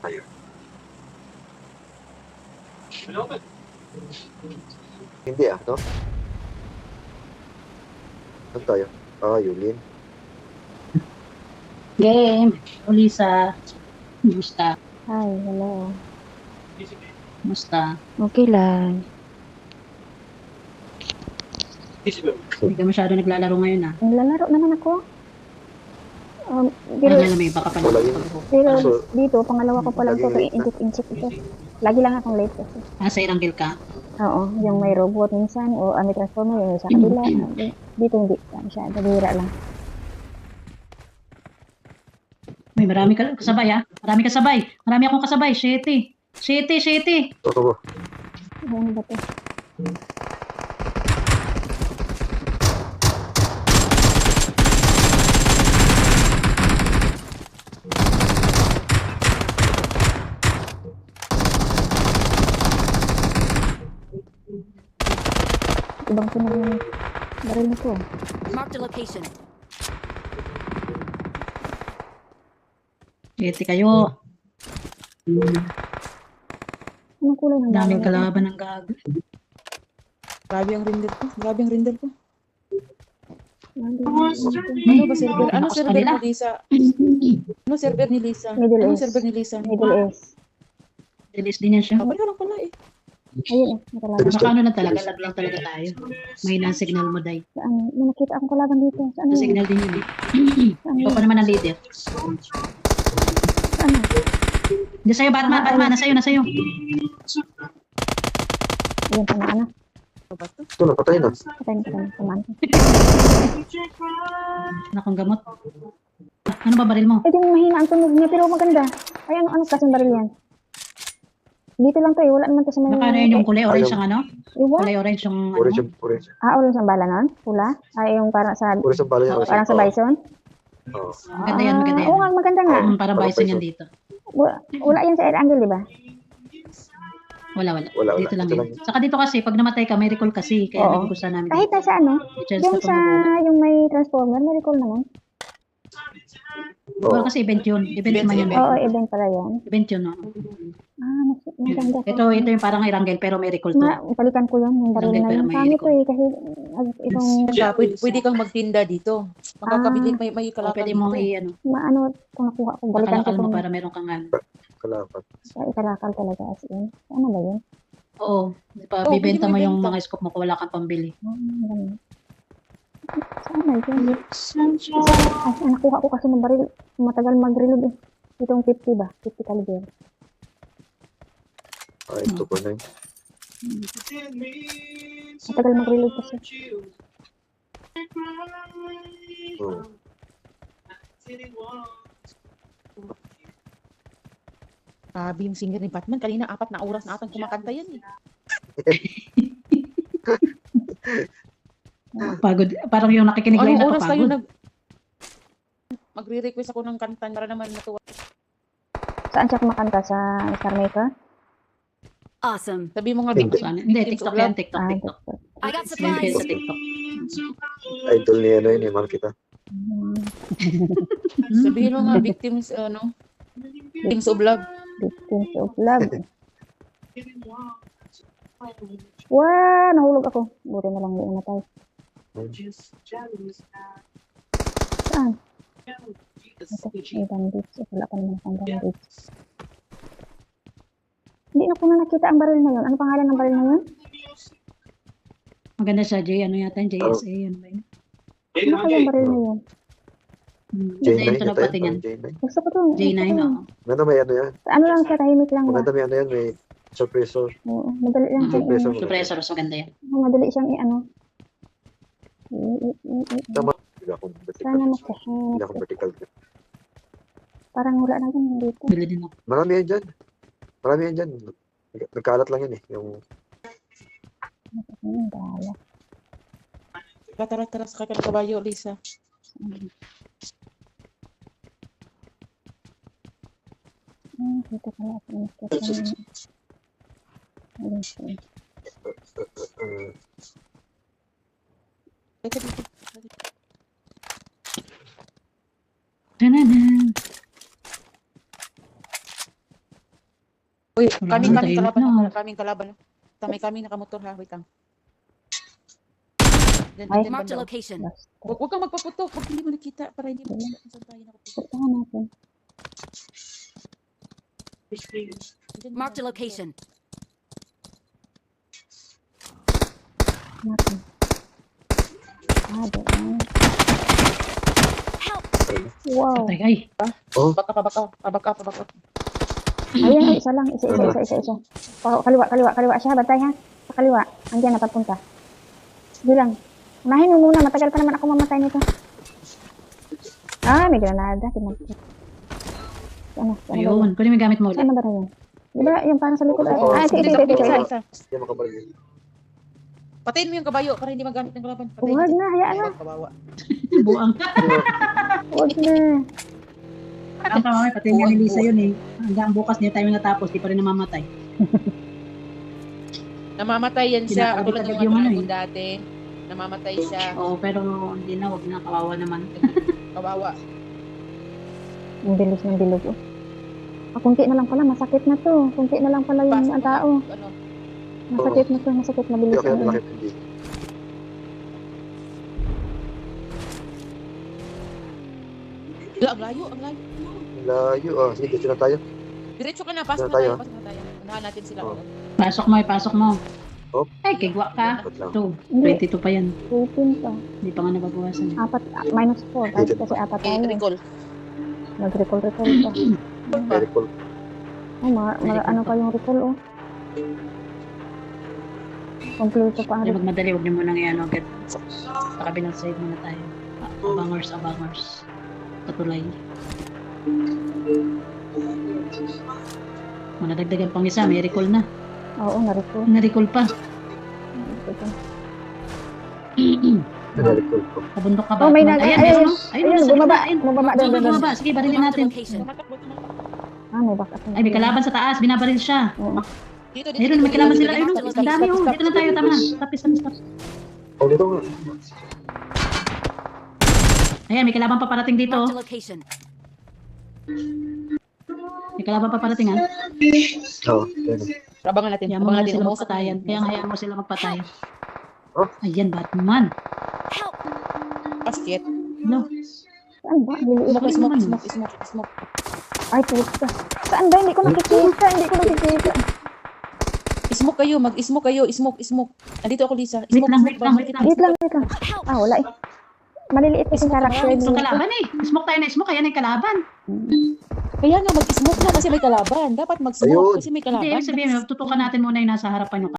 Ayun. Hindi no? Saan tayo? Yulin. Game. Lisa. Kumusta? Hi, hello. Kumusta? Okay lang. Hindi ka masyado naglalaro ngayon ah. Naglalaro naman ako. Pero, Ano na may baka pala. Wala yun. pero So, dito, pangalawa ko pa lang to, laging late na. inchik-inchik ito. Lagi lang akong late kasi. Sa Iranggil ka? Oo, yung may robot minsan, o may transformer, yung sa kabila. Dito hindi, masyado, bihira lang. May marami ka kasabay ah. Marami kasabay. Marami akong kasabay. Shitty. Oo. Ano ba to? Ibang pinag baril nito. Marked a location. Shitty kayo. Anong kulay ng Daming baril nito? kalaban ng gago. Grabe ang render ko. Grabe ang render ko. Nandito. Ano ba server? Ano Nakos server kanila. ni Lisa? Ano server ni Lisa? Middle Ano East. server ni Lisa? Middle East. Dilis din yan siya. Pareho lang pala eh. Ayun nakalaban. Baka ano lang talaga. Lag lang talaga tayo. May signal mo day. Saan? May nakita akong kalaban dito. Saan yun? Signal din yun eh. Saan Ikaw yun? pa naman ang leader. Saan? Hindi sa'yo, Batman. Nasa'yo. Ayun, tama na. Ano ba to? Ito, napatay na. Patayin ko lang. Tamaan ko. Nakong gamot. Ano ba baril mo? Eh, di mahina ang tunog niya, pero maganda. Ay, ano klaseng baril yan? Dito lang to eh, wala naman to sa may... Baka ano yun yung kulay orange ang ano? Iwa? Kulay orange yung ano? Orange. Orange ang bala nun? Pula? Ay, yung parang sa... Orange ang bala niya. Parang sa bison? Oo. Maganda yan. Oo nga, maganda nga. Parang Parang bison bison. yan dito. Wala yan sa air angle, di ba? Wala. Wala. Dito lang Dito yan. lang yan. Saka dito kasi, pag namatay ka, may recall kasi. Kaya Oo. nagugustuhan namin. Kahit nasa ano, Chance yung ka sa... pag yung may transformer, may recall naman. Wala kasi event yun. Event naman yun. Oo, event pala yan. Event yun, no? Maganda. Ito yung parang Iranggel, pero may recall to. Palitan ko yun, yung baril na Pero yun. may Pangit ko recall. eh, kasi itong... Pwede kang magtinda dito. Makakabili, may O, kalakal pwede mong dito. i-ano. Maano, kung nakuha ko, balikan ko Pakalakal mo itong... para meron kang ano. Kalapat. Ikarakal talaga as in. Ano ba yun? Oo. Oo, Bibenta pwede mo mo yung ibenta. mga scope mo kung wala kang pambili. Ganun. Saan na yun? Ay, nakuha ko kasi ng baril. Matagal mag-reload eh. Itong 50 ba? 50 caliber. Ito po na yun. Matagal mag-reload kasi. Oo. Grabe yung singer ni Batman. Kanina 4 na oras na atang kumakanta yan eh. Pagod. Parang yung nakikinig lang Anong oras kayo napapagod. magre-request ako ng kanta para naman matuwa. Saan siya kumakanta? Sa Star Maker? Awesome. Sabi mo nga, Hindi. victim. Saan? Hindi, TikTok yan. TikTok. TikTok. I got Meron kayo supplies. sa TikTok. Idol niya na yun eh. Mahal kita. Sabihin mo nga, victims, victims of love. Victims of Love. Wow! Nahulog ako. Buti na lang hindi namatay. Saan? Ito, may bandits. Wala pa naman akong bandits. Hindi na ko na nakita ang baril na yun. Ano pangalan ng baril na yun? Maganda siya, J. Ano yata yung JSA? Ano ba yun? Ano kaya yung baril na yun? Ganda J9 yun ito ito nagpatingin. yan. J9. Gusto ko to. J9, oo. Maganda may ano yan. Ano lang siya, tahimik lang ba? Maganda may ano yan. May suppressor. Oo, madali lang siya. Suppressor. Suppressor, so maganda yan. Madali siyang i-ano. Tama. Hindi ako vertical. Sana magkasya. Hindi ako vertical. Parang wala na dyan dito. Bili din ako. Marami yan dyan. Marami yan dyan. Nagkalat lang yan eh. Yung Dala. Tara, sakay ka ng kabayo, Lisa. Dito pala ako nakita. Teka dito. Tananan. Uy, Wala kaming na, tahimik kalaban na. na. Kaming kalaban. Tamay kami nakamotor ha. Wait lang. Diyan, Ay. diyan, Marked a banda. location. Huwag kang magpaputok. Huwag hindi mo nakita para hindi mo saan tayo nakaputok. Puntahan natin. Diyan, Marked a banda. location. Natin. Doon. Help! Wow. Patay, ay. Pabaka. Ayan, isa lang. Isa. Kaliwa siya. Bantay ha. Sa kaliwa. Andiyan na papunta. Sige lang. Unahin mo muna. Matagal pa naman ako mamatay nito. May granada. Ano? Ayun, kunin mo yung gamit mo ulit. Saan na ba yan? Di ba yung parang sa likod? Oo, Sige. Isa. Hindi makabaril. Patayin mo yung kabayo para hindi magamit ng kalaban. Huwag na. Hayaan na. Kawawa. Buang. Huwag na. Ang kamay, pati nga ni Lisa yun eh. Hanggang bukas niya tayo natapos, di pa rin namamatay. Namamatay yan siya. Kinakabit Katulad ng agad mga yung ano dragon dati. Namamatay siya. Oo, pero hindi na, wag na, kawawa naman. Kawawa. Ang bilis ng bilog. Kunti na lang pala. Masakit na to. Kunti na lang pala yung ang tao. Ano? Masakit na to. Masakit. Hindi Mabilis ako na. malaki hindi. Ang layo. Layo. Sige, dito na tayo. Diretso ka na. Pasok Tayo. na tayo. Unahan natin sila. Oh. Pasok mo. Oh. Ay, kigwa ka. Ikot lang. 2, 22 pa yan. 18 pa. Hindi pa nga nababawasan. Apat. Minus 4. Kasi apat Okay, tayo. recall. Nag-recall pa. Very cool. Ano pa yung recall Kompleto pa ang Hindi recall. magmadali, huwag niyo munang yan agad. Sa kabilang side muna tayo. Abangers. Patulay. Manadagdagan pang isa, may recall na. Oo, na-recall. Na-recall pa. Very cool. Kabundok ka ba? Oh, may Ayan, ayun, ayun, bumaba. ayun. Bumaba doon. Bumaba. Sige, barilin Marked a natin. location. May backup. Ay, may kalaban sa taas. Binabaril siya. Oo. Dito. Ayun, may kalaban sila. Ayun, ang dami. Dito na tayo. Tama na. Stop. Oh, dito nga. Ayan, may kalaban pa parating dito. Marked a location. May kalaban pa parating, ha? Yan. Abangan natin. Kaya mo na sila Umusap magpatayan. Kaya hayaan mo sila magpatayan. Oh. Ayan, Batman. Help! Basket. No. Saan ba? Liliit. Smoke. Ay, puta. Saan ba? Hindi ko nakikita. Smoke kayo. Mag-smoke kayo. Smoke. Andito ako, Lisa. Wait lang. Wait lang. Wala eh. Maliliit kasi karakter. Gusto kalaban eh. Smoke tayo na smoke. Ayan yung kalaban. Kaya nga, mag-smoke na kasi may kalaban. Dapat mag-smoke Ayun. kasi may Hindi, kalaban. ibig sabihin, tutukan natin muna yung nasa harapan yung